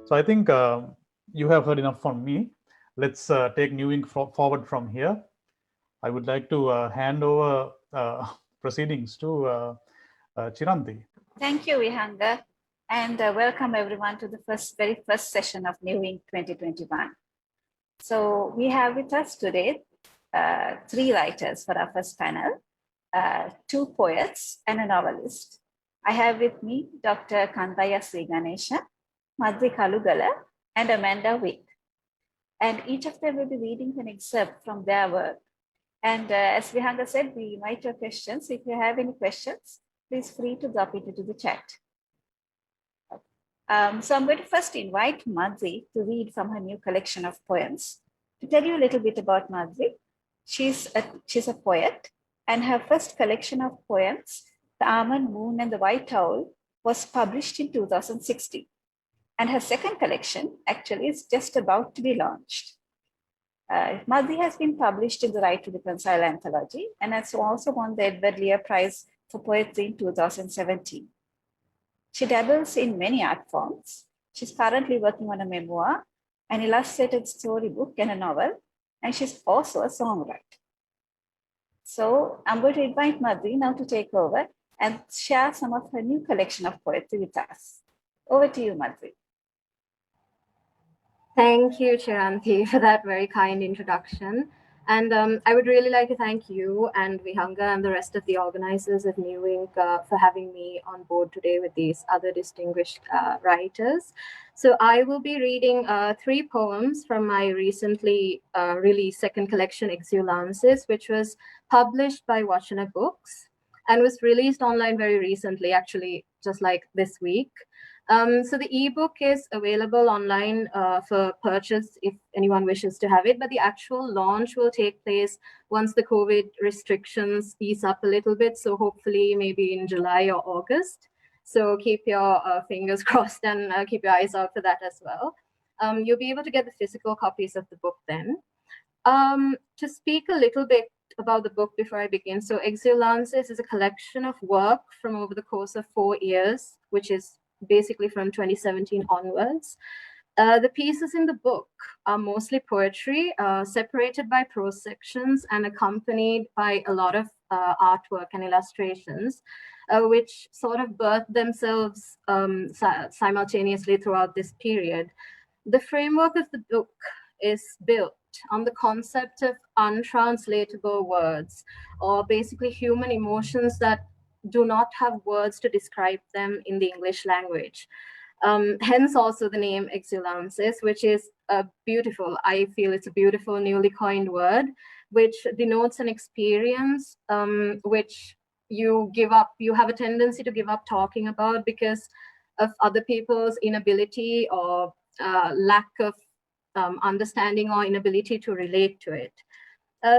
So I think you have heard enough from me. Let's take New Ink forward from here. I would like to hand over proceedings to Chiranti. Thank you, Vihanga, and welcome everyone to the very first session of New Ink 2021. So we have with us today three writers for our first panel, two poets and a novelist. I have with me Dr. Kandiah Shriganeshan, Madri Kalugala, and Amanda Wick. And each of them will be reading an excerpt from their work. And as Vihanga said, we invite your questions. If you have any questions, please free to drop it into the chat. So I'm going to first invite Madri to read from her new collection of poems. To tell you a little bit about Madri, she's a poet, and her first collection of poems, The Almond Moon and the White Owl, was published in 2016. And her second collection actually is just about to be launched. Madri has been published in the Right to Reconcile anthology and has also won the Edward Lear Prize for Poetry in 2017. She dabbles in many art forms. She's currently working on a memoir, an illustrated storybook, and a novel, and she's also a songwriter. So I'm going to invite Madri now to take over and share some of her new collection of poetry with us. Over to you, Madri. Thank you, Chiranti, for that very kind introduction. And I would really like to thank you and Vihanga and the rest of the organizers of New Ink for having me on board today with these other distinguished writers. So I will be reading three poems from my recently released second collection, Exulances, which was published by Vachana Books and was released online very recently, actually just like this week. So the ebook is available online for purchase if anyone wishes to have it, but the actual launch will take place once the COVID restrictions ease up a little bit. So hopefully maybe in July or August. So keep your fingers crossed and keep your eyes out for that as well. You'll be able to get the physical copies of the book then. To speak a little bit about the book before I begin. So Exulances is a collection of work from over the course of 4 years, which is basically from 2017 onwards. The pieces in the book are mostly poetry, separated by prose sections and accompanied by a lot of artwork and illustrations, which sort of birth themselves simultaneously throughout this period. The framework of the book is built on the concept of untranslatable words, or basically human emotions that do not have words to describe them in the English language. Hence also the name Exulances, which is a beautiful, I feel it's a beautiful newly coined word, which denotes an experience which you give up, you have a tendency to give up talking about because of other people's inability or lack of understanding or inability to relate to it.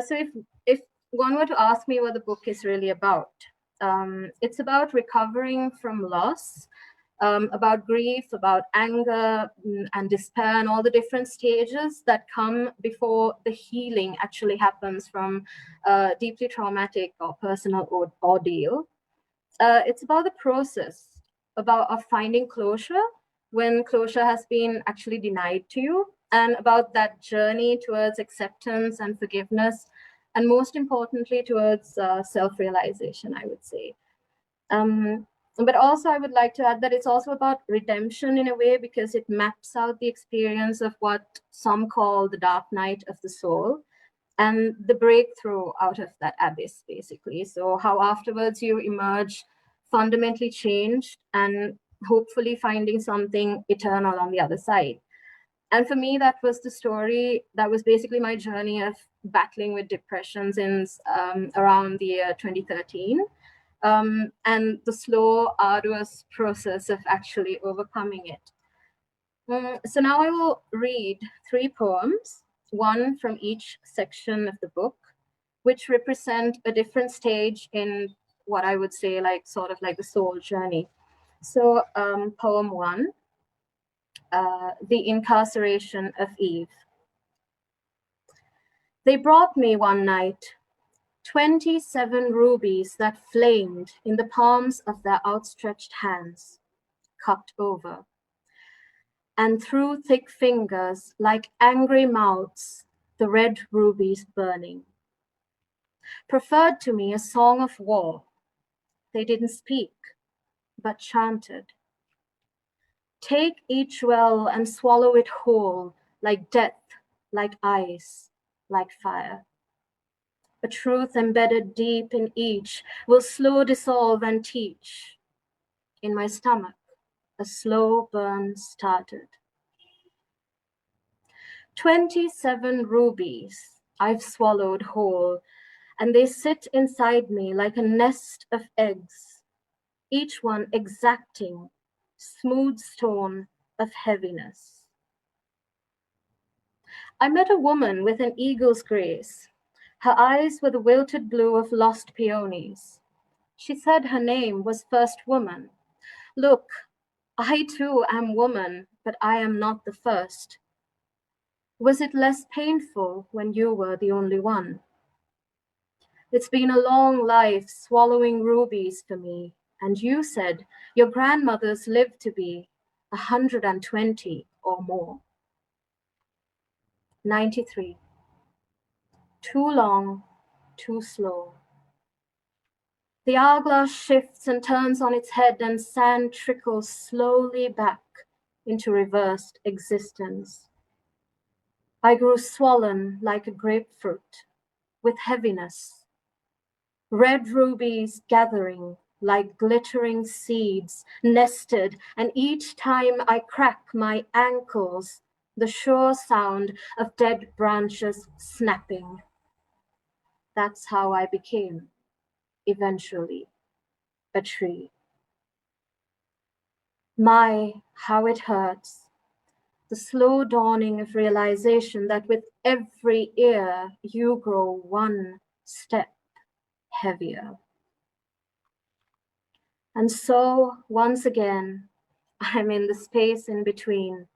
So if one were to ask me what the book is really about, it's about recovering from loss, about grief, about anger and despair, and all the different stages that come before the healing actually happens from a deeply traumatic or personal ordeal. It's about the process of finding closure when closure has been actually denied to you, and about that journey towards acceptance and forgiveness, and most importantly, towards self-realization, I would say. But also I would like to add that it's also about redemption in a way, because it maps out the experience of what some call the dark night of the soul and the breakthrough out of that abyss, basically. So how afterwards you emerge fundamentally changed and hopefully finding something eternal on the other side. And for me, that was the story, that was basically my journey of battling with depression since around the year 2013. And the slow, arduous process of actually overcoming it. So now I will read 3 poems, one from each section of the book, which represent a different stage in what I would say sort of like the soul journey. So poem 1, The Incarceration of Eve. They brought me one night 27 rubies that flamed in the palms of their outstretched hands, cupped over. and through thick fingers, like angry mouths, the red rubies burning. Preferred to me a song of war. They didn't speak, but chanted. Take each well and swallow it whole, like death, like ice, like fire. A truth embedded deep in each will slow dissolve and teach. In my stomach, a slow burn started. 27 rubies I've swallowed whole, and they sit inside me like a nest of eggs, each one exacting, smooth stone of heaviness. I met a woman with an eagle's grace. Her eyes were the wilted blue of lost peonies. She said her name was First Woman. Look, I too am woman, but I am not the first. Was it less painful when you were the only one? It's been a long life swallowing rubies for me, and you said your grandmothers lived to be 120 or more. 93. Too long, too slow. The hourglass shifts and turns on its head, and sand trickles slowly back into reversed existence. I grew swollen like a grapefruit, with heaviness. Red rubies gathering like glittering seeds, nested, and each time I crack my ankles, the sure sound of dead branches snapping. That's how I became, eventually, a tree. My, how it hurts. The slow dawning of realization that with every year you grow one step heavier. And so, once again, I'm in the space in between,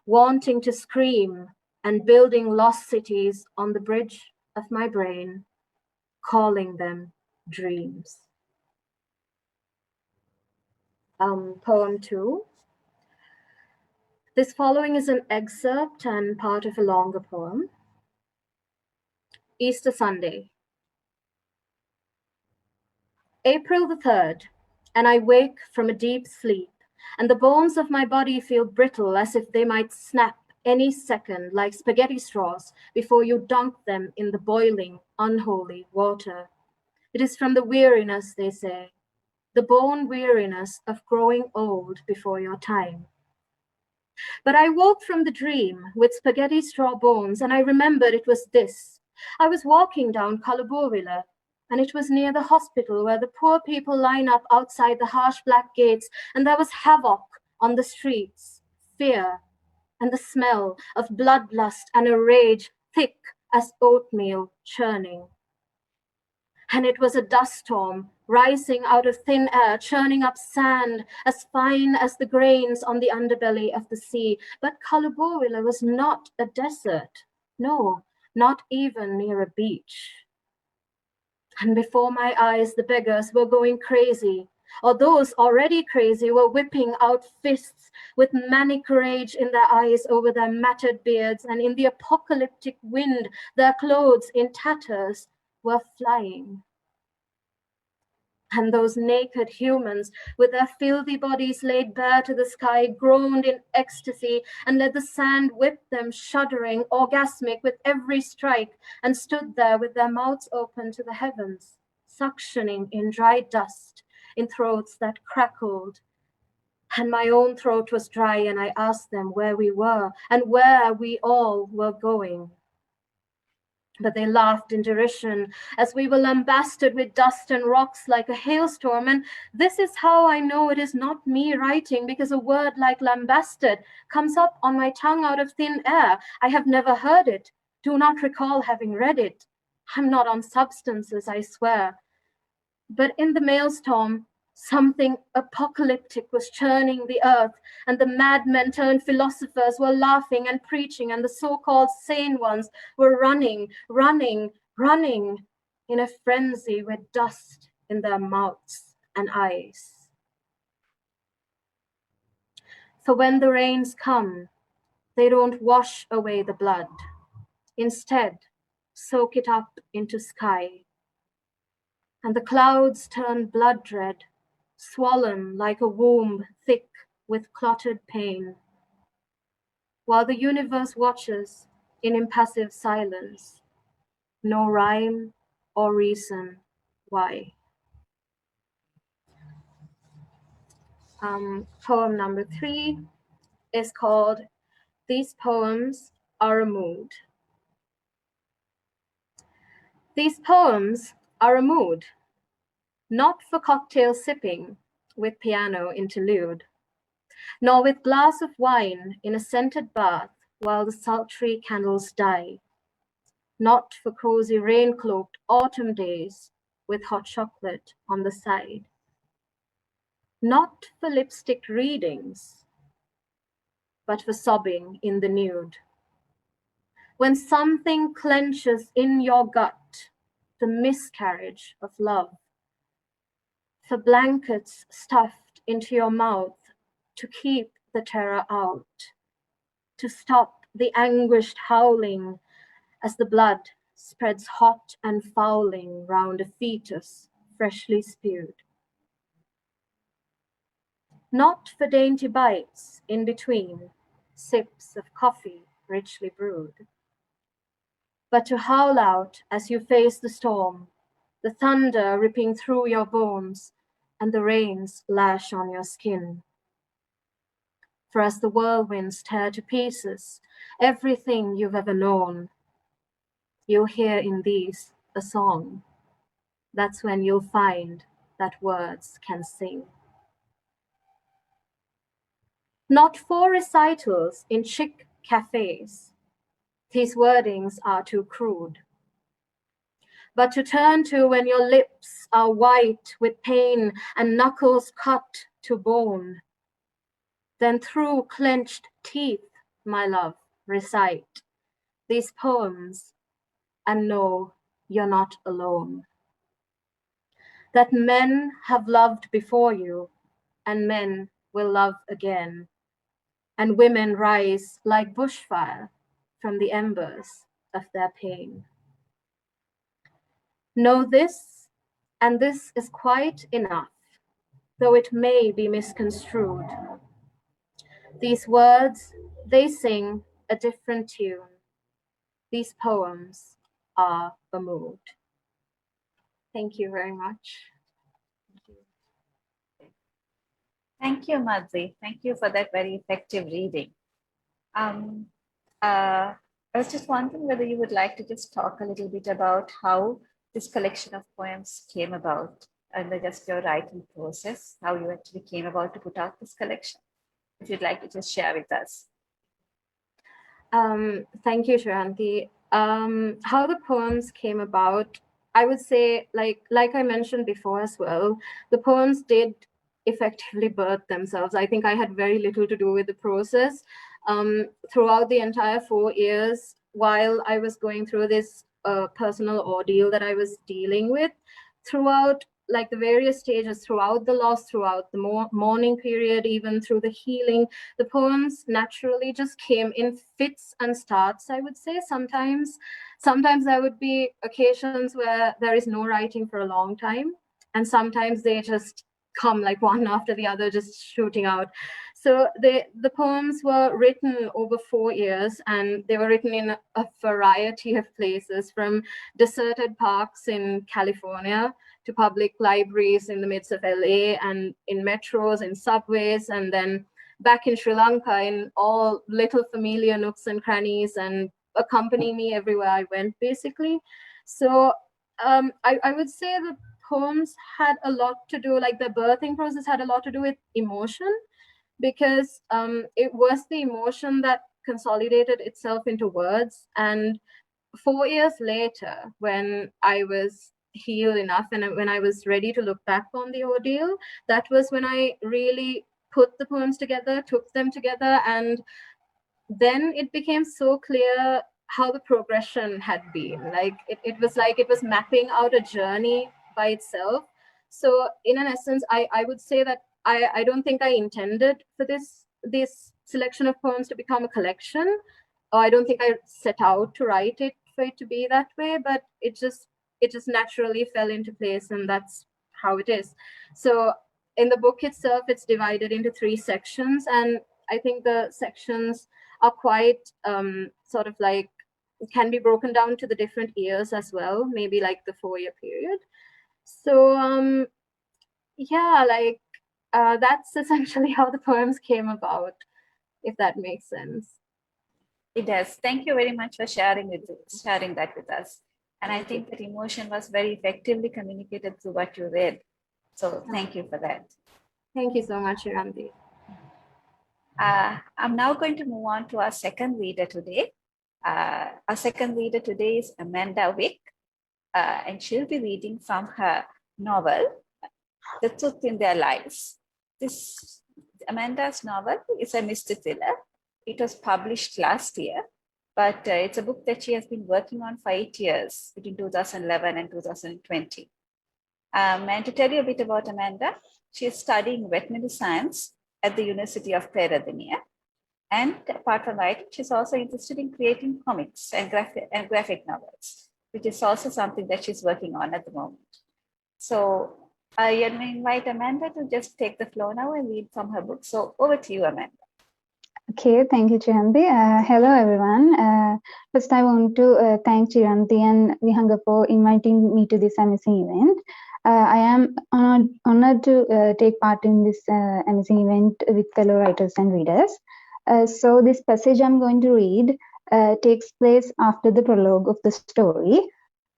wanting to scream and building lost cities on the bridge of my brain, calling them dreams. Poem 2. This following is an excerpt and part of a longer poem. Easter Sunday. April the 3rd, and I wake from a deep sleep, and the bones of my body feel brittle as if they might snap any second like spaghetti straws before you dunk them in the boiling, unholy water. It is from the weariness, they say, the bone weariness of growing old before your time. But I woke from the dream with spaghetti straw bones, and I remembered it was this. I was walking down Kalugala, and it was near the hospital where the poor people line up outside the harsh black gates, and there was havoc on the streets, fear, and the smell of bloodlust and a rage thick as oatmeal churning. And it was a dust storm rising out of thin air, churning up sand as fine as the grains on the underbelly of the sea. But Kalugala was not a desert. No, not even near a beach. And before my eyes, the beggars were going crazy, or those already crazy were whipping out fists with manic rage in their eyes over their matted beards, and in the apocalyptic wind, their clothes in tatters were flying. And those naked humans, with their filthy bodies laid bare to the sky, groaned in ecstasy and let the sand whip them, shuddering, orgasmic with every strike, and stood there with their mouths open to the heavens, suctioning in dry dust, in throats that crackled. And my own throat was dry, and I asked them where we were and where we all were going. But they laughed in derision as we were lambasted with dust and rocks like a hailstorm. And this is how I know it is not me writing, because a word like lambasted comes up on my tongue out of thin air. I have never heard it, do not recall having read it. I'm not on substances, I swear. But in the maelstrom, something apocalyptic was churning the earth, and the madmen turned philosophers were laughing and preaching, and the so-called sane ones were running in a frenzy with dust in their mouths and eyes. So when the rains come, They don't wash away the blood. Instead, soak it up into sky. And the clouds turn blood red, swollen like a womb thick with clotted pain, while the universe watches in impassive silence, no rhyme or reason why. Poem number 3 is called These Poems Are a Mood. These poems are a mood, not for cocktail sipping with piano interlude, nor with glass of wine in a scented bath while the sultry candles die, not for cozy rain-cloaked autumn days with hot chocolate on the side, not for lipstick readings, but for sobbing in the nude. When something clenches in your gut, the miscarriage of love, for blankets stuffed into your mouth to keep the terror out, to stop the anguished howling as the blood spreads hot and fouling round a fetus freshly spewed. Not for dainty bites in between sips of coffee richly brewed, but to howl out as you face the storm, the thunder ripping through your bones and the rains lash on your skin. For as the whirlwinds tear to pieces everything you've ever known, you'll hear in these a song. That's when you'll find that words can sing. Not for recitals in chic cafes, these wordings are too crude, but to turn to when your lips are white with pain and knuckles cut to bone. Then through clenched teeth, my love, recite these poems and know you're not alone. That men have loved before you and men will love again, and women rise like bushfire from the embers of their pain. Know this, and this is quite enough, though it may be misconstrued. These words, they sing a different tune. These poems are a mood. Thank you very much. Thank you, Madri. Thank you for that very effective reading. I was just wondering whether you would like to just talk a little bit about how this collection of poems came about and just your writing process, how you actually came about to put out this collection. If you'd like to just share with us. Thank you, Shriganti. How the poems came about, I would say, like I mentioned before as well, the poems did effectively birth themselves. I think I had very little to do with the process. Throughout the entire 4 years, while I was going through this personal ordeal that I was dealing with, throughout like the various stages, throughout the loss, throughout the mourning period, even through the healing, the poems naturally just came in fits and starts, I would say. Sometimes there would be occasions where there is no writing for a long time, and sometimes they just come like one after the other, just shooting out. So the poems were written over 4 years, and they were written in a variety of places, from deserted parks in California to public libraries in the midst of LA, and in metros, in subways, and then back in Sri Lanka in all little familiar nooks and crannies, and accompany me everywhere I went, basically. So I would say the poems had a lot to do, like the birthing process had a lot to do with emotion, because it was the emotion that consolidated itself into words. And 4 years later, when I was healed enough and when I was ready to look back on the ordeal, that was when I really put the poems together, took them together, and then it became so clear how the progression had been. Like it was mapping out a journey by itself. So in an essence, I would say that I don't think I intended for this selection of poems to become a collection. I don't think I set out to write it for it to be that way, but it just naturally fell into place, and that's how it is. So in the book itself, it's divided into 3 sections, and I think the sections are quite sort of like, can be broken down to the different years as well, maybe like the 4-year period. So yeah, like that's essentially how the poems came about, if that makes sense. It does. Thank you very much for sharing that with us. And I think that emotion was very effectively communicated through what you read. So thank you for that. Thank you so much, Shiranti. I'm now going to move on to our second reader today. Our second reader today is Amanda Wick, and she'll be reading from her novel, The Truth in Their Lives. This Amanda's novel is a mystery thriller. It was published last year, but it's a book that she has been working on for 8 years, between 2011 and 2020. And to tell you a bit about Amanda, she is studying veterinary science at the University of Peradeniya. And apart from writing, she's also interested in creating comics and graphic novels, which is also something that she's working on at the moment. So I'm going to invite Amanda to just take the floor now and read from her book. So over to you, Amanda. Okay, thank you, Chiranti. Hello, everyone. First, I want to thank Chiranti and Vihanga for inviting me to this amazing event. I am honored to take part in this amazing event with fellow writers and readers. So this passage I'm going to read takes place after the prologue of the story.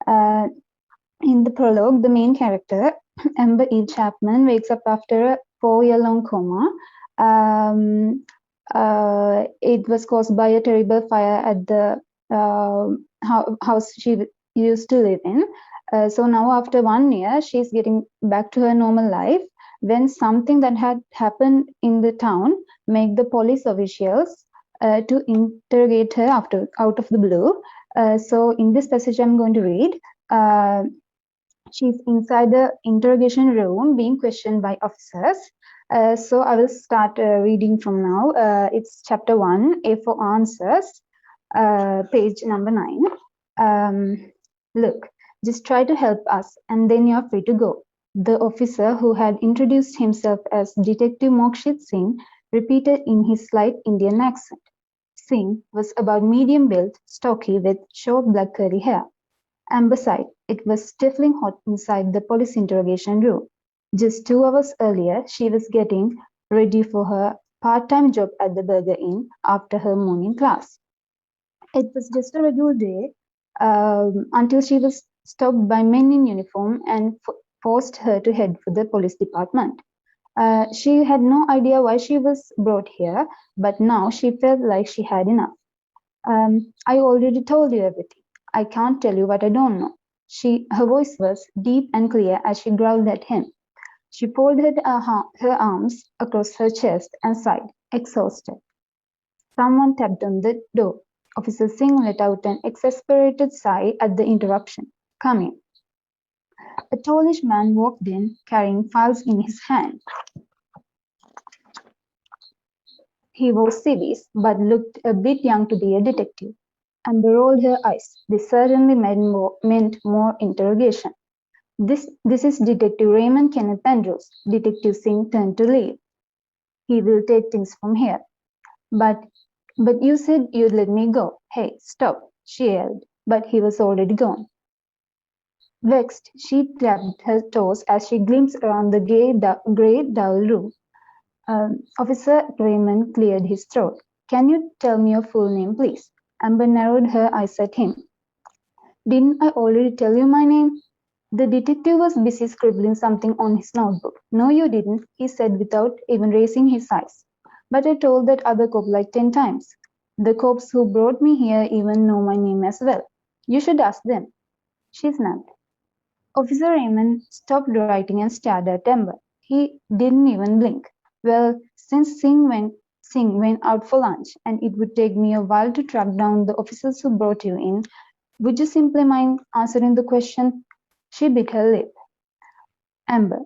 In the prologue, the main character, Amber Eve Chapman, wakes up after a 4-year-long coma. It was caused by a terrible fire at the house she used to live in. So now after 1 year, she's getting back to her normal life when something that had happened in the town made the police officials to interrogate her out of the blue. So in this passage I'm going to read, she's inside the interrogation room being questioned by officers. So I will start reading from now. It's chapter 1, A for Answers, page number 9. Look, just try to help us and then you're free to go. The officer, who had introduced himself as Detective Mokshit Singh, repeated in his slight Indian accent. Singh was about medium built, stocky, with short black curly hair. Amber sighed. It was stifling hot inside the police interrogation room. Just 2 hours earlier, she was getting ready for her part-time job at the Burger Inn after her morning class. It was just a regular day until she was stopped by men in uniform and forced her to head for the police department. She had no idea why she was brought here, but now she felt like she had enough. I already told you everything. I can't tell you what I don't know. Her voice was deep and clear as she growled at him. She folded her arms across her chest and sighed, exhausted. Someone tapped on the door. Officer Singh let out an exasperated sigh at the interruption. Come in. A tallish man walked in, carrying files in his hand. He wore civvies, but looked a bit young to be a detective. Amber rolled her eyes. This certainly meant more interrogation. This is Detective Raymond Kenneth Andrews. Detective Singh turned to leave. He will take things from here. But you said you'd let me go. Hey, stop, she yelled, but he was already gone. Vexed, she tapped her toes as she glimpsed around the grey dull room. Officer Raymond cleared his throat. Can you tell me your full name, please? Amber narrowed her eyes at him. Didn't I already tell you my name? The detective was busy scribbling something on his notebook. No, you didn't, he said without even raising his eyes. But I told that other cop like 10 times. The cops who brought me here even know my name as well. You should ask them. She snapped. Officer Raymond stopped writing and stared at Amber. He didn't even blink. Well, since Singh went out for lunch, and it would take me a while to track down the officers who brought you in, would you simply mind answering the question? She bit her lip. Amber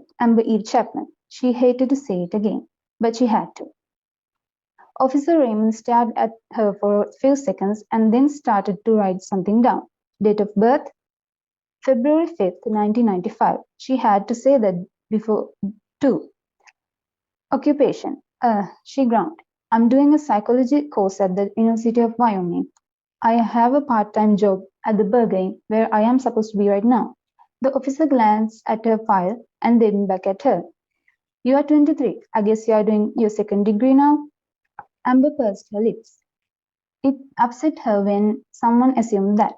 Eve Chapman. She hated to say it again, but she had to. Officer Raymond stared at her for a few seconds and then started to write something down. Date of birth, February 5th, 1995. She had to say that before too. Occupation, she groaned. I'm doing a psychology course at the University of Wyoming. I have a part-time job at the Burger Inn where I am supposed to be right now. The officer glanced at her file and then back at her. You are 23. I guess you are doing your second degree now? Amber pursed her lips. It upset her when someone assumed that.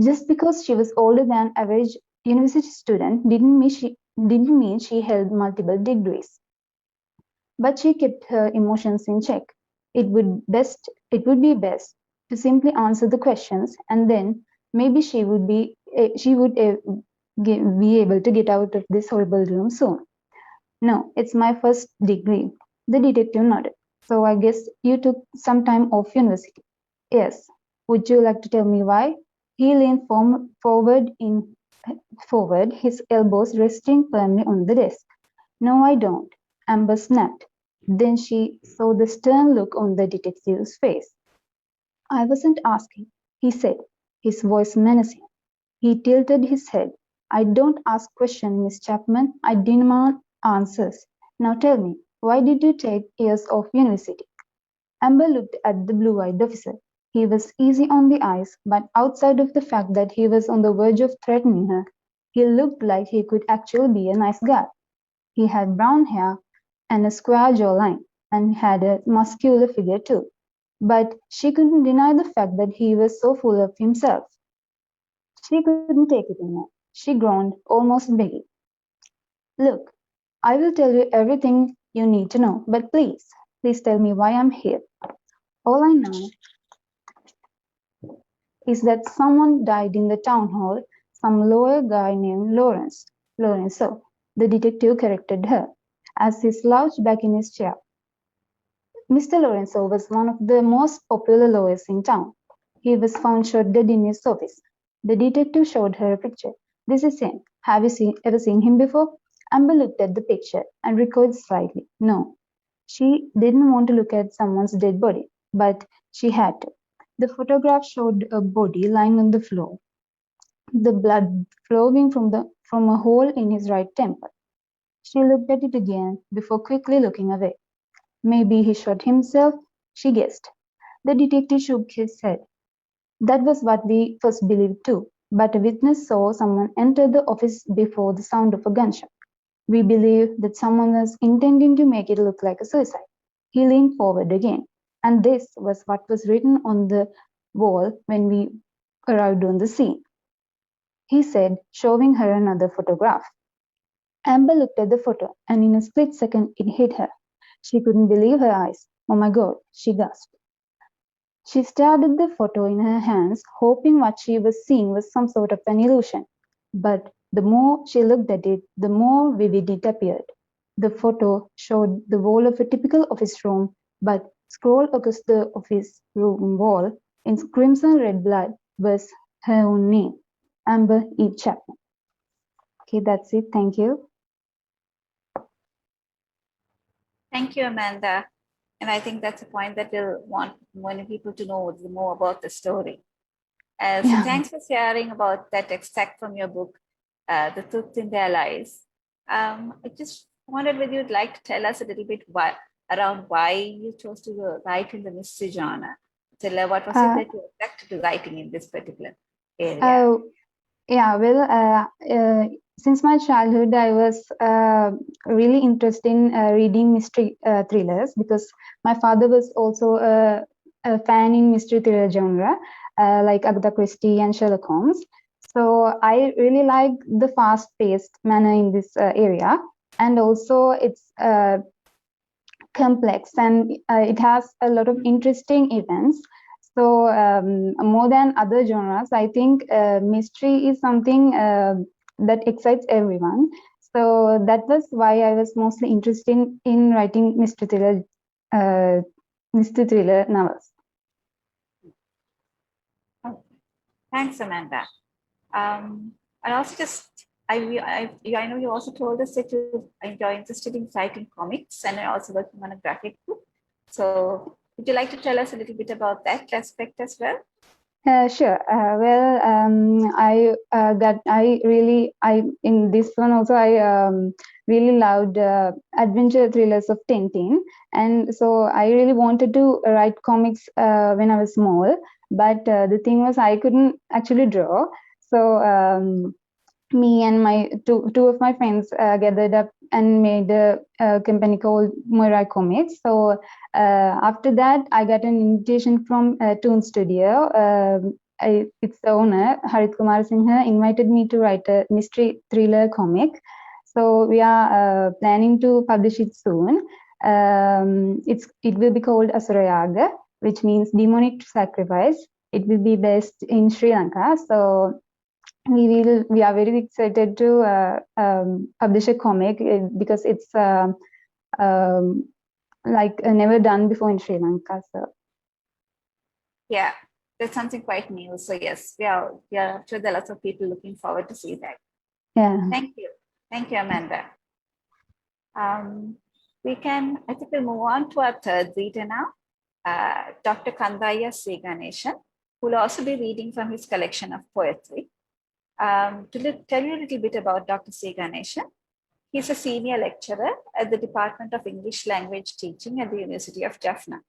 Just because she was older than average university student didn't mean she held multiple degrees. But she kept her emotions in check. It would be best to simply answer the questions, and then maybe she would be able to get out of this horrible room soon. No, it's my first degree. The detective nodded. So I guess you took some time off university. Yes. Would you like to tell me why? He leaned forward, his elbows resting firmly on the desk. No, I don't. Amber snapped. Then she saw the stern look on the detective's face. I wasn't asking, he said, his voice menacing. He tilted his head. I don't ask questions, Miss Chapman. I demand answers. Now tell me, why did you take years off university? Amber looked at the blue-eyed officer. He was easy on the eyes, but outside of the fact that he was on the verge of threatening her, he looked like he could actually be a nice guy. He had brown hair and a square jawline, and had a muscular figure too. But she couldn't deny the fact that he was so full of himself. She couldn't take it anymore. She groaned, almost begging. Look, I will tell you everything you need to know, but please tell me why I'm here. All I know is that someone died in the town hall, some lawyer guy named Lawrence. Lorenzo, the detective corrected her, as he slouched back in his chair. Mr. Lorenzo was one of the most popular lawyers in town. He was found shot dead in his office. The detective showed her a picture. This is him. Have you ever seen him before? Amber looked at the picture and recoiled slightly. No. She didn't want to look at someone's dead body, but she had to. The photograph showed a body lying on the floor, the blood flowing from a hole in his right temple. She looked at it again before quickly looking away. Maybe he shot himself, she guessed. The detective shook his head. That was what we first believed too, but a witness saw someone enter the office before the sound of a gunshot. We believe that someone was intending to make it look like a suicide. He leaned forward again, and this was what was written on the wall when we arrived on the scene. He said, showing her another photograph. Amber looked at the photo, and in a split second it hit her. She couldn't believe her eyes. Oh my God, she gasped. She stared at the photo in her hands, hoping what she was seeing was some sort of an illusion. But the more she looked at it, the more vivid it appeared. The photo showed the wall of a typical office room, but scrawled across the office room wall in crimson red blood was her own name, Amber E. Chapman. Okay, that's it. Thank you. Thank you, Amanda. And I think that's a point that we'll want many people to know more about the story. So thanks for sharing about that extract from your book, The Truth in Their Lies. I just wondered whether you'd like to tell us a little bit around why you chose to write in the mystery genre. Tell what was it that you attracted to writing in this particular area? Since my childhood, I was really interested in reading mystery thrillers because my father was also a fan in mystery thriller genre, like Agatha Christie and Sherlock Holmes. So I really like the fast-paced manner in this area, and also it's complex and it has a lot of interesting events. So more than other genres, I think mystery is something that excites everyone. So that was why I was mostly interested in writing mystery thriller novels. Thanks, Amanda. And also I know you also told us that you're interested in writing comics and also working on a graphic book. So would you like to tell us a little bit about that aspect as well? Sure. In this one also, I really loved adventure thrillers of Tintin, and so I really wanted to write comics when I was small. But the thing was, I couldn't actually draw. So me and my two of my friends gathered up and made a company called Murai Comics. So after that, I got an invitation from Toon Studio. Its owner, Harit Kumar Singha, invited me to write a mystery thriller comic. So we are planning to publish it soon. It will be called Asurayaga, which means demonic sacrifice. It will be based in Sri Lanka. So we are very excited to publish a comic because it's never done before in Sri Lanka. So yeah, that's something quite new. So yes, I'm sure there are lots of people looking forward to see that. yeah. Thank you, Amanda. I think we'll move on to our third reader now, Dr. Kandiah Shriganeshan, who will also be reading from his collection of poetry. To tell you a little bit about Dr. Shriganeshan, he's a senior lecturer at the Department of English Language Teaching at the University of Jaffna.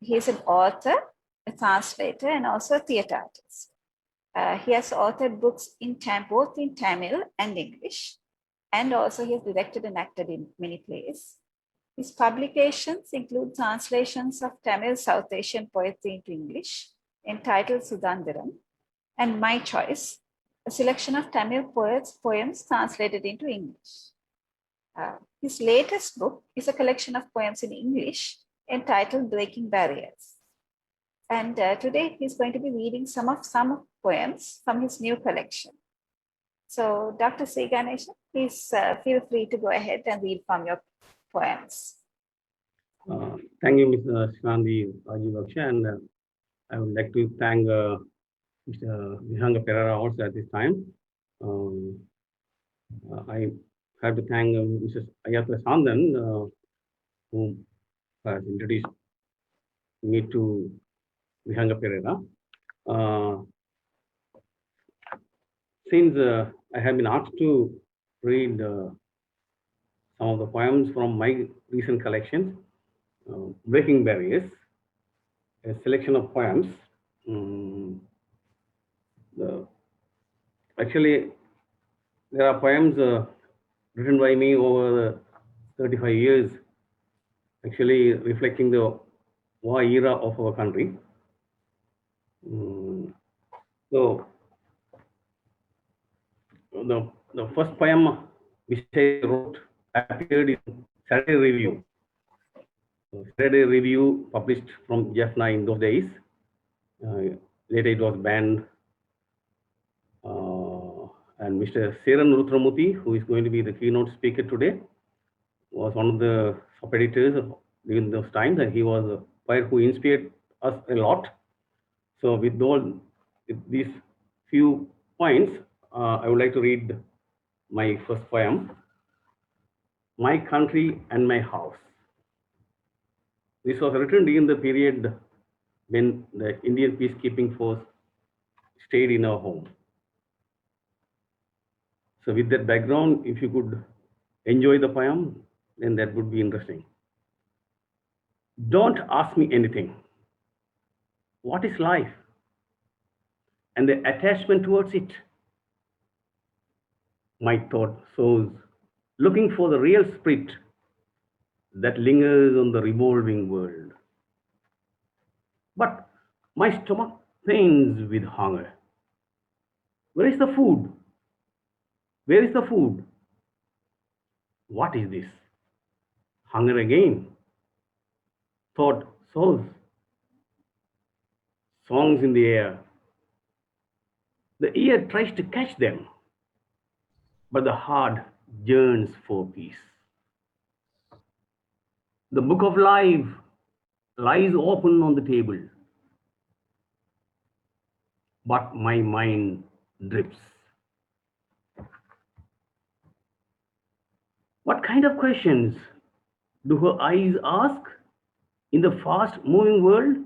He's an author, a translator, and also a theatre artist. He has authored books both in Tamil and English, and also he has directed and acted in many plays. His publications include translations of Tamil South Asian poetry into English, entitled Sudhandaram, and My Choice, a selection of Tamil poems translated into English. His latest book is a collection of poems in English entitled Breaking Barriers. And today he's going to be reading some poems from his new collection. So Dr. Shriganeshan, please feel free to go ahead and read from your poems. Thank you, Ms. Shivandi Rajivaksha, and I would like to thank Mr. Vihanga Perera also at this time. I have to thank Mrs. Ayatla Sandan, who has introduced me to Vihanga Perera. Since I have been asked to read some of the poems from my recent collections, Breaking Barriers, a selection of poems. Actually, there are poems written by me over 35 years, actually reflecting the war era of our country. So, the first poem which I wrote appeared in Saturday Review. Saturday Review published from Jaffna in those days. Later it was banned. And Mr. Seran Rutramuthi, who is going to be the keynote speaker today, was one of the sub-editors during those times, and he was a poet who inspired us a lot. So with these few points, I would like to read my first poem, My Country and My House. This was written during the period when the Indian peacekeeping force stayed in our home. So with that background, if you could enjoy the poem, then that would be interesting. Don't ask me anything. What is life? And the attachment towards it. My thought soars, looking for the real spirit that lingers on the revolving world. But my stomach pains with hunger. Where is the food? Where is the food? What is this? Hunger again. Thought soars. Songs in the air. The ear tries to catch them, but the heart yearns for peace. The book of life lies open on the table, but my mind drips. What kind of questions do her eyes ask in the fast moving world,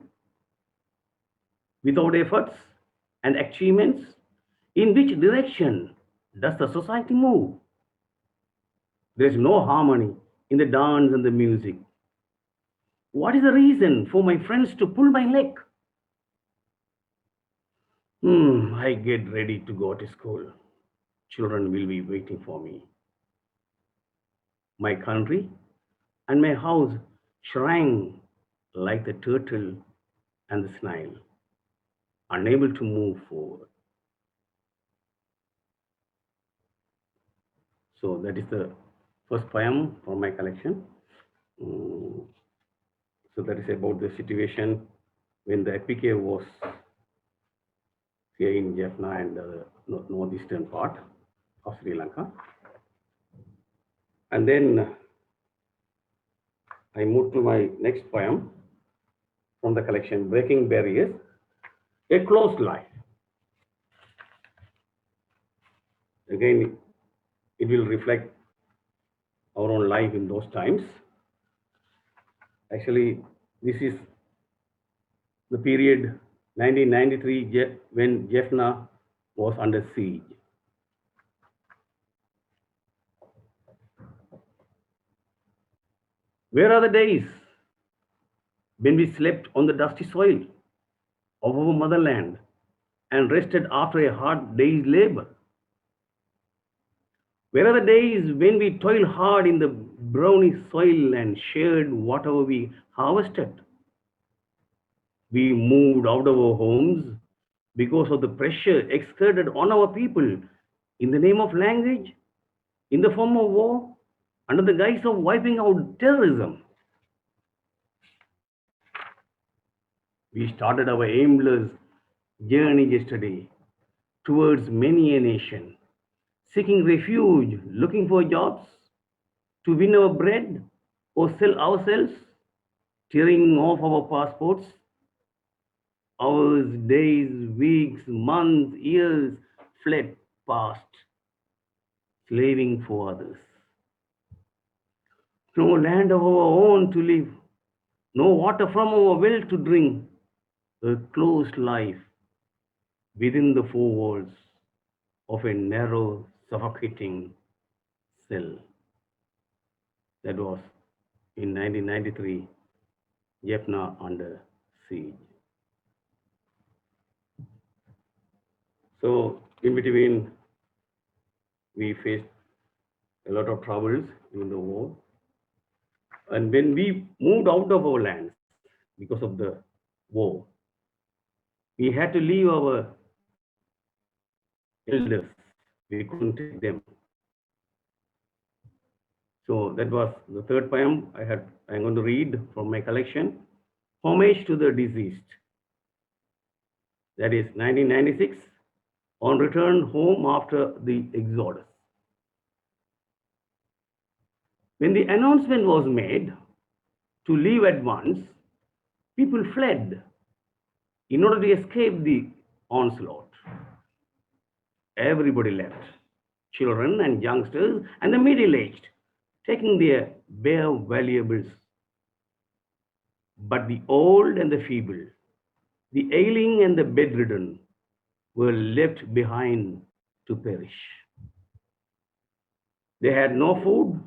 without efforts and achievements, in which direction does the society move? There is no harmony in the dance and the music. What is the reason for my friends to pull my leg? I get ready to go to school. Children will be waiting for me. My country and my house shrank like the turtle and the snail, unable to move forward. So that is the first poem from my collection. So that is about the situation when the epic was here in Jaffna and the northeastern part of Sri Lanka. And then I moved to my next poem from the collection, Breaking Barriers, A Closed Life. Again, it will reflect our own life in those times. Actually, this is the period 1993 when Jaffna was under siege. Where are the days when we slept on the dusty soil of our motherland and rested after a hard day's labor? Where are the days when we toiled hard in the browny soil and shared whatever we harvested? We moved out of our homes because of the pressure exerted on our people in the name of language, in the form of war, under the guise of wiping out terrorism. We started our aimless journey yesterday towards many a nation, seeking refuge, looking for jobs, to win our bread or sell ourselves, tearing off our passports. Hours, days, weeks, months, years fled past, slaving for others. No land of our own to live, no water from our well to drink, a closed life within the four walls of a narrow, suffocating cell. That was in 1993, Jaffna under siege. So in between, we faced a lot of troubles in the war. And when we moved out of our lands because of the war, we had to leave our elders. We couldn't take them. So that was the third poem I'm going to read from my collection, Homage to the Deceased. That is 1996, on return home after the Exodus. When the announcement was made to leave at once, people fled in order to escape the onslaught. Everybody left, children and youngsters and the middle-aged, taking their bare valuables. But the old and the feeble, the ailing and the bedridden were left behind to perish. They had no food,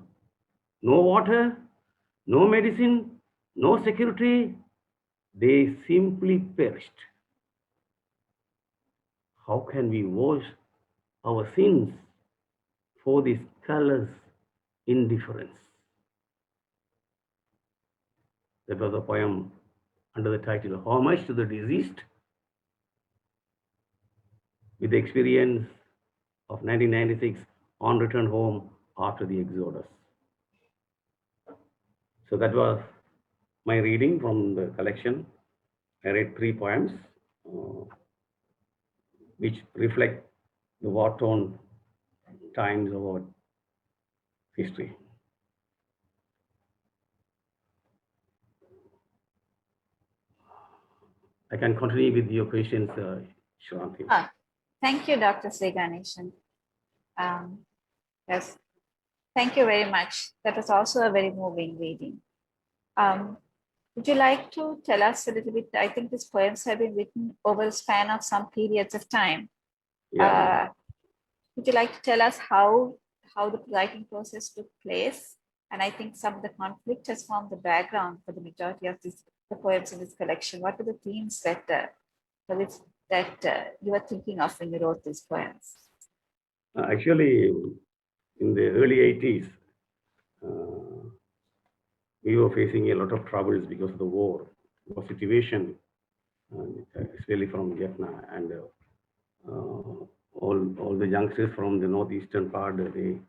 no water, no medicine, no security. They simply perished. How can we wash our sins for this callous indifference? That was a poem under the title Homage to the Deceased, with the experience of 1996 on return home after the Exodus. So that was my reading from the collection. I read 3 poems which reflect the war-torn times of our history. I can continue with your questions, Shriganti. Thank you, Dr. Shriganeshan. Yes, thank you very much. That was also a very moving reading. Would you like to tell us a little bit? I think these poems have been written over a span of some periods of time. Yeah. Would you like to tell us how the writing process took place? And I think some of the conflict has formed the background for the majority of the poems in this collection. What were the themes that you were thinking of when you wrote these poems? Actually, in the early 80s, we were facing a lot of troubles because of the war situation, especially from Vietnam, and all the youngsters from the northeastern part, they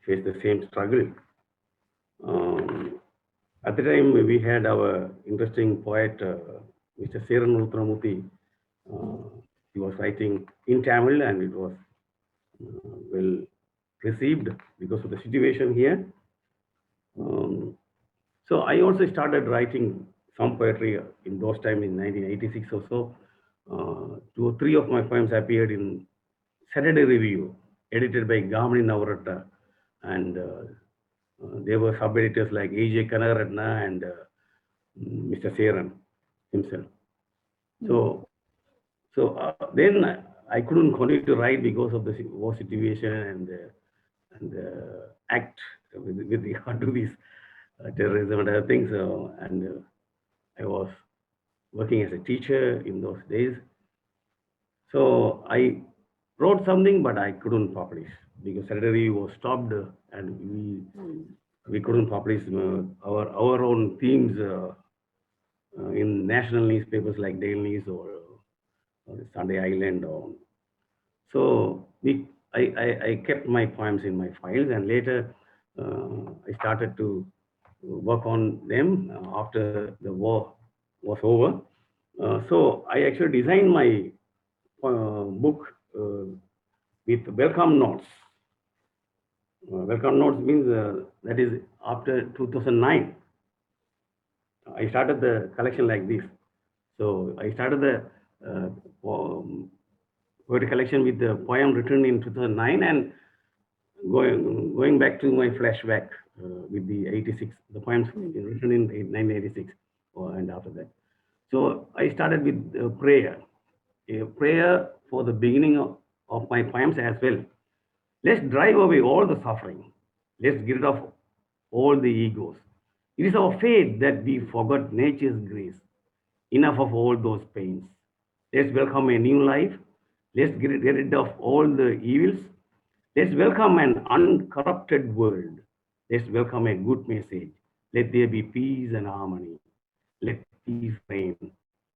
faced the same struggle. At the time, we had our interesting poet, Mr. Seran Rutramuthi. He was writing in Tamil, and it was well received because of the situation here. So I also started writing some poetry in those times in 1986 or so. 2 or 3 of my poems appeared in Saturday Review, edited by Gamini Navaratta, and there were sub-editors like A.J. Kanaratna and Mr. Seran himself. So then I couldn't continue to write because of the war situation and act with regard to these terrorism and other things. And I was working as a teacher in those days. So I wrote something, but I couldn't publish because Saturday Review was stopped, and we couldn't publish our own themes in national newspapers like Daily News or Sunday Island. So I kept my poems in my files, and later I started to work on them after the war was over. So I actually designed my book with welcome notes. Welcome notes means that is after 2009. I started the collection like this. So I started the poetry collection with the poem written in 2009 and going back to my flashback with the 86, the poems written in 1986 and after that. So I started with a prayer for the beginning of my poems as well. Let's drive away all the suffering. Let's get rid of all the egos. It is our fate that we forgot nature's grace. Enough of all those pains. Let's welcome a new life. Let's get rid of all the evils. Let's welcome an uncorrupted world. Let's welcome a good message. Let there be peace and harmony. Let peace reign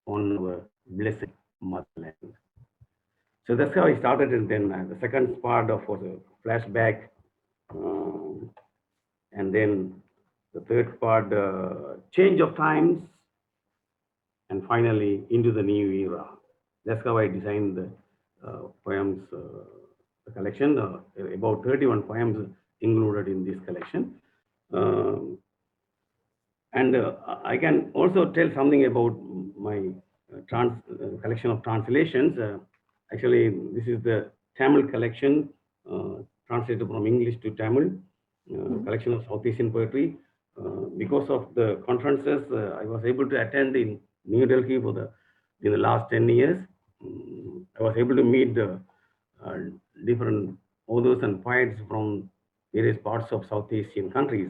on our blessed motherland. So that's how I started, and then the second part was a flashback, and then the third part, change of times, and finally into the new era. That's how I designed the poems, the collection. About 31 poems included in this collection. And I can also tell something about my collection of translations. Actually, this is the Tamil collection, translated from English to Tamil, collection of South Asian poetry. Because of the conferences I was able to attend in New Delhi in the last 10 years, I was able to meet different authors and poets from various parts of South Asian countries,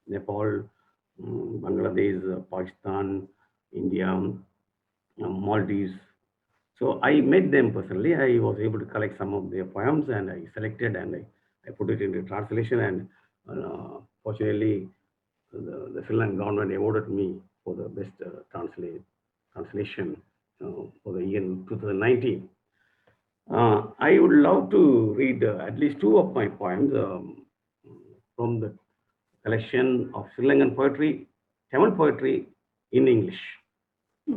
Nepal, Bangladesh, Pakistan, India, Maldives. So I met them personally. I was able to collect some of their poems, and I selected and I put it into translation. And fortunately, the Sri Lankan government awarded me for the best translation for the year 2019. I would love to read at least 2 of my poems from the collection of Sri Lankan poetry, Tamil poetry in English.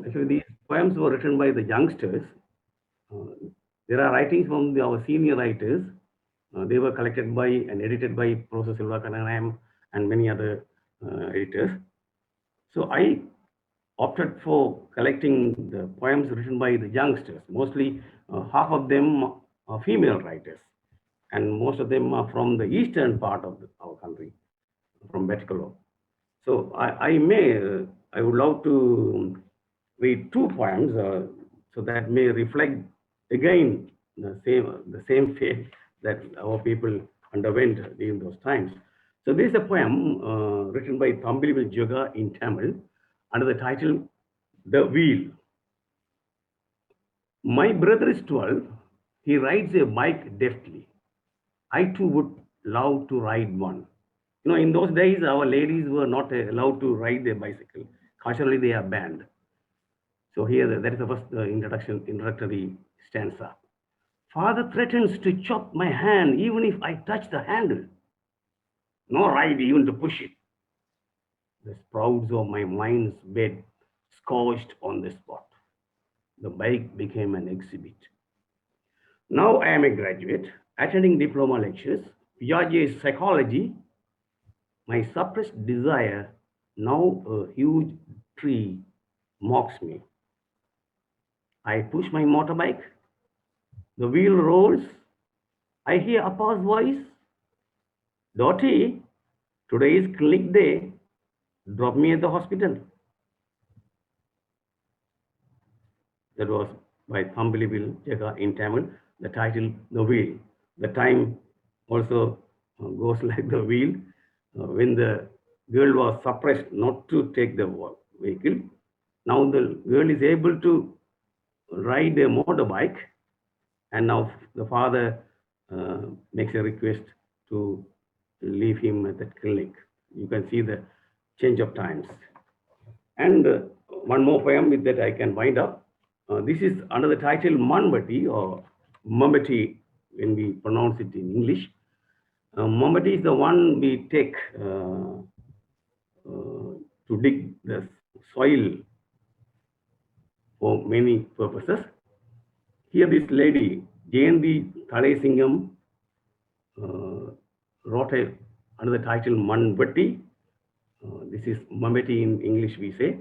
Actually, these poems were written by the youngsters. There are writings from our senior writers. They were collected by and edited by Professor Silva Kananayam and many other editors. So I opted for collecting the poems written by the youngsters. Mostly half of them are female writers, and most of them are from the eastern part of our country, from Betkolo. So I would love to read two poems so that may reflect again the same fate that our people underwent during those times. So this is a poem written by Thambilivil Jaga in Tamil under the title The Wheel. My brother is 12. He rides a bike deftly. I too would love to ride one. You know, in those days, our ladies were not allowed to ride their bicycle. Culturally, they are banned. So here, that is the first introductory stanza. Father threatens to chop my hand even if I touch the handle. No ride even to push it. The sprouts of my mind's bed scorched on the spot. The bike became an exhibit. Now I am a graduate, attending diploma lectures, Piaget's psychology. My suppressed desire, now a huge tree, mocks me. I push my motorbike. The wheel rolls. I hear Appa's voice. Dottie, today is clinic day. Drop me at the hospital. That was by Thambilivil Jaga in Tamil. The title, The Wheel. The time also goes like the wheel. When the girl was suppressed not to take the vehicle, now the girl is able to ride a motorbike, and now the father makes a request to leave him at that clinic. You can see the change of times. And one more poem with that I can wind up. This is under the title Manbati or Mambati when we pronounce it in English. Mambati is the one we take to dig the soil for many purposes. Here this lady, Jayanti Thalesingam, wrote under the title Manbati. This is Mambati in English we say.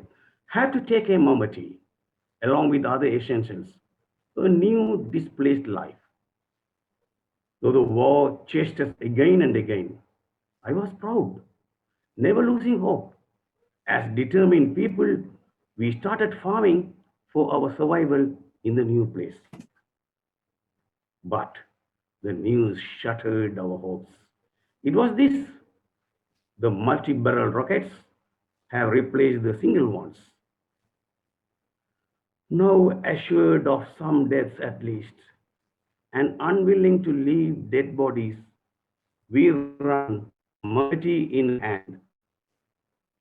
Had to take a Mambati along with other essentials, a new displaced life. Though the war chased us again and again, I was proud, never losing hope. As determined people, we started farming for our survival in the new place. But the news shattered our hopes. It was this: the multi-barrel rockets have replaced the single ones. Now assured of some deaths at least, and unwilling to leave dead bodies, we run, Mambati in hand,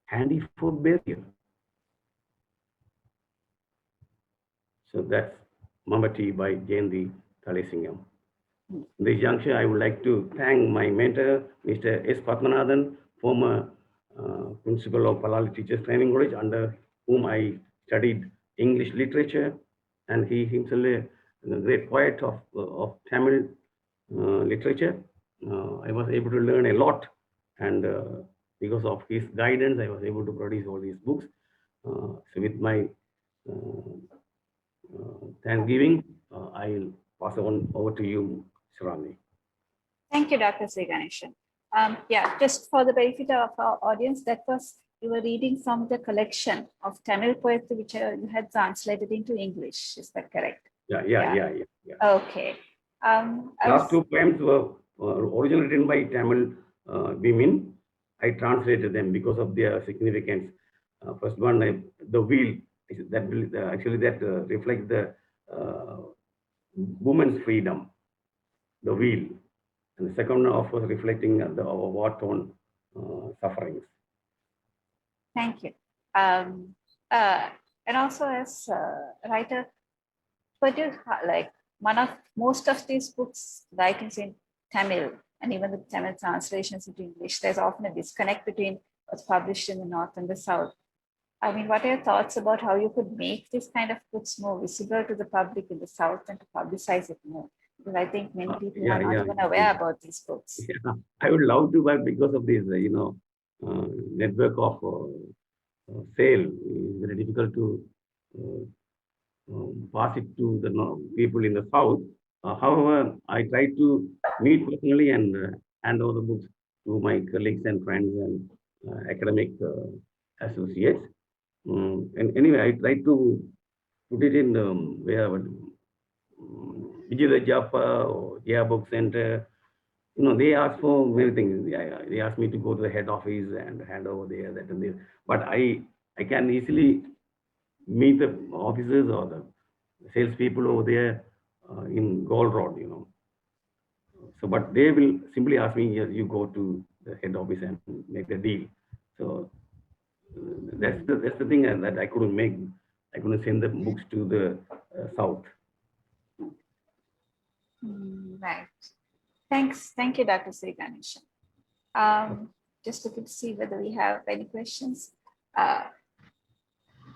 handy for burial. So that's Mambati by Jayanti Thalesingam. In this juncture, I would like to thank my mentor, Mr. S. Padmanathan, former principal of Palali Teachers Training College, under whom I studied English literature, and he himself a great poet of Tamil literature. I was able to learn a lot, and because of his guidance, I was able to produce all these books. So with my thanksgiving, I'll pass on over to you, Shravani. Thank you, Dr. Shriganeshan. Yeah, just for the benefit of our audience, that was, you were reading from the collection of Tamil poetry which you had translated into English. Is that correct? Yeah. Okay. Last two poems were originally written by Tamil women. I translated them because of their significance. First one, The Wheel, that reflects the woman's freedom, the wheel. And the second one, of course, reflecting our war-torn sufferings. Thank you. And also as a writer, but you like most of these books, writings in Tamil, and even the Tamil translations into English, there's often a disconnect between what's published in the North and the South. I mean, what are your thoughts about how you could make this kind of books more visible to the public in the South and to publicize it more? Because I think many people are not even aware about these books. Yeah, I would love to, but because of this, network of sale, it's very difficult to pass it to the people in the South. However, I try to meet personally and hand over the books to my colleagues and friends and academic associates. And anyway, I tried to put it in where Vijay Jaffa or Jia Book Center. They asked for many things. They asked me to go to the head office and hand over there, that and this. But I can easily meet the officers or the salespeople over there in Gold Road, So, but they will simply ask me, yes, you go to the head office and make a deal. So that's the thing that I couldn't make. I couldn't send the books to the south. Right. Thank you, Dr. Shriganeshan. Just looking to see whether we have any questions.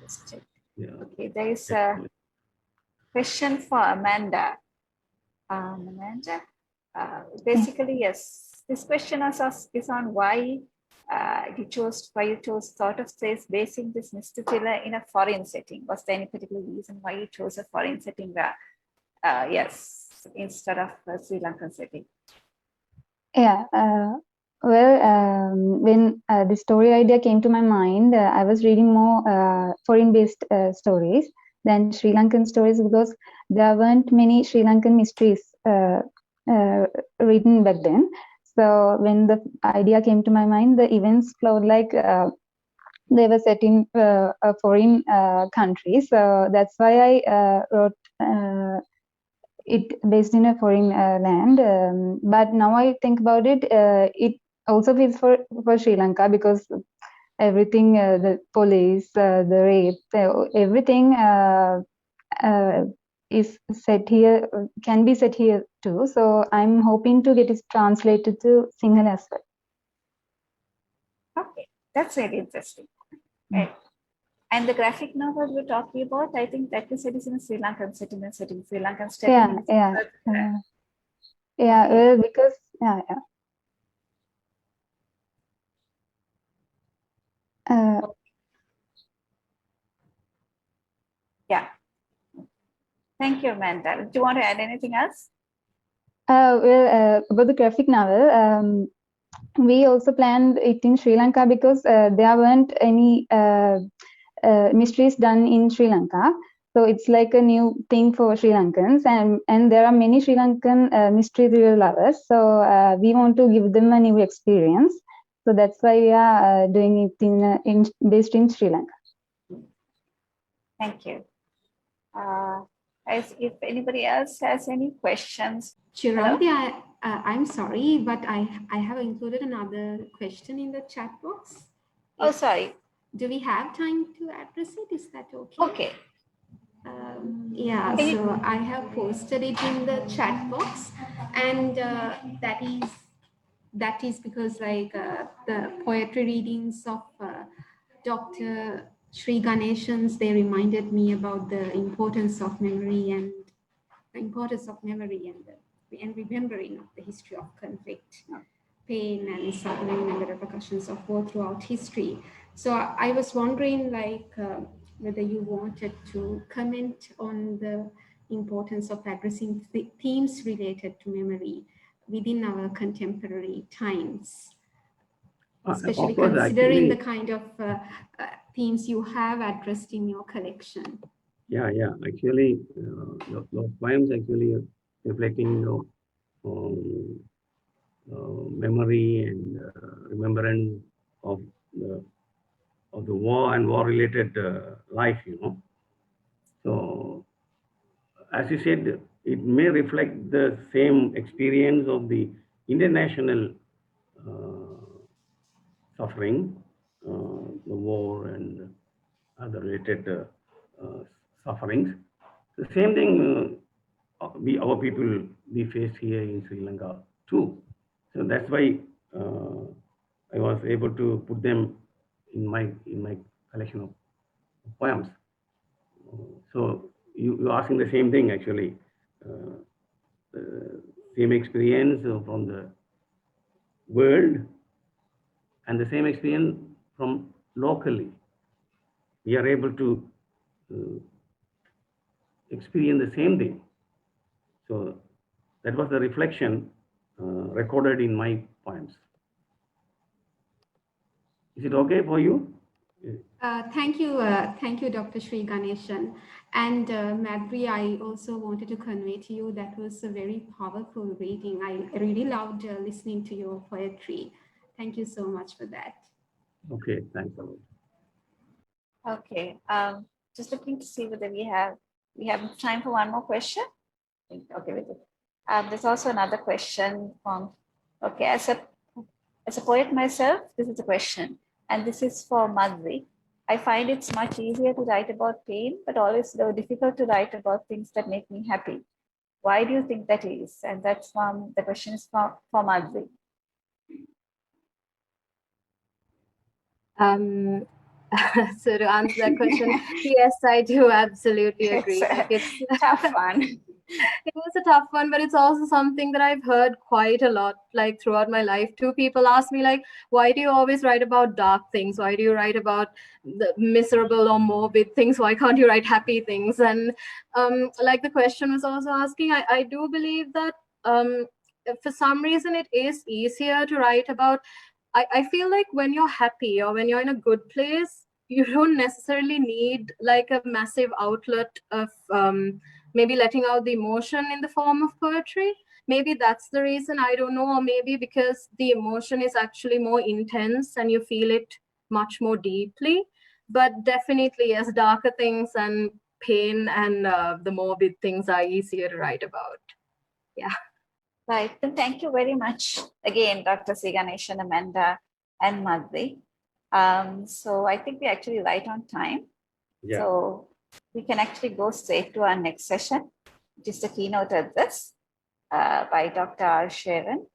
Just check. Yeah. Okay, there is a question for Amanda. Amanda, basically, yes, this question is on why you chose sort of says basing this mystery thriller in a foreign setting. Was there any particular reason why you chose a foreign setting where, yes, instead of a Sri Lankan setting? Yeah. When the story idea came to my mind, I was reading more foreign-based stories than Sri Lankan stories because there weren't many Sri Lankan mysteries written back then. So when the idea came to my mind, the events flowed like they were set in a foreign country. So that's why I wrote it based in a foreign land. But now I think about it, it also feels for Sri Lanka because everything, the police, the rape, everything is set here, can be set here too. So I'm hoping to get it translated to Sinhala as well. Okay, that's very interesting. Right. And the graphic novel we're talking about, I think that you said is in a Sri Lankan setting, Sri Lankan setting. Well, because yeah. Thank you, Amanda. Do you want to add anything else? About the graphic novel, we also planned it in Sri Lanka because there weren't any mysteries done in Sri Lanka. So it's like a new thing for Sri Lankans, and there are many Sri Lankan mystery thriller lovers. So we want to give them a new experience. So that's why we are doing it based in Sri Lanka. Thank you. If anybody else has any questions. Chiranti, I'm sorry, but I have included another question in the chat box. Oh, sorry. Do we have time to address it? Is that okay? Okay. Yeah, so I have posted it in the chat box, and that is because like the poetry readings of Dr. Shriganeshan's, they reminded me about the importance of memory and remembering of the history of conflict, pain and suffering and the repercussions of war throughout history. So I was wondering like whether you wanted to comment on the importance of addressing themes related to memory within our contemporary times, especially considering the kind of themes you have addressed in your collection. Yeah. Actually, those poems actually reflecting memory and remembrance of the war and war-related life, So, as you said, it may reflect the same experience of the international suffering, the war and other related sufferings. The same thing our people we face here in Sri Lanka too. So that's why I was able to put them in my collection of poems. So you're asking the same thing actually, the same experience from the world and the same experience from locally. We are able to experience the same thing. So that was the reflection recorded in my poems. Is it okay for you? Thank you, Dr. Shriganeshan. And Madri, I also wanted to convey to you that was a very powerful reading. I really loved listening to your poetry. Thank you so much for that. Okay, thanks a lot. Okay. Just looking to see whether we have time for one more question. Okay, with it. There's also another question from. Okay, as a poet myself, this is a question, and this is for Madri. I find it's much easier to write about pain, but always so difficult to write about things that make me happy. Why do you think that is? And that's the question is for Madri. So to answer that question, yes, I do absolutely agree. It's a tough one. It was a tough one, but it's also something that I've heard quite a lot, like throughout my life too. People ask me like, why do you always write about dark things? Why do you write about the miserable or morbid things? Why can't you write happy things? And like the question was also asking, I do believe that for some reason it is easier to write about. I feel like when you're happy or when you're in a good place, you don't necessarily need like a massive outlet of maybe letting out the emotion in the form of poetry. Maybe that's the reason, I don't know, or maybe because the emotion is actually more intense and you feel it much more deeply. But definitely, yes, darker things and pain and the morbid things are easier to write about. Yeah. Right. Then thank you very much again, Dr. Shriganeshan, Amanda, and Madri. So I think we're actually right on time. Yeah. So we can actually go straight to our next session, which is the keynote address by Dr. R. Sharon.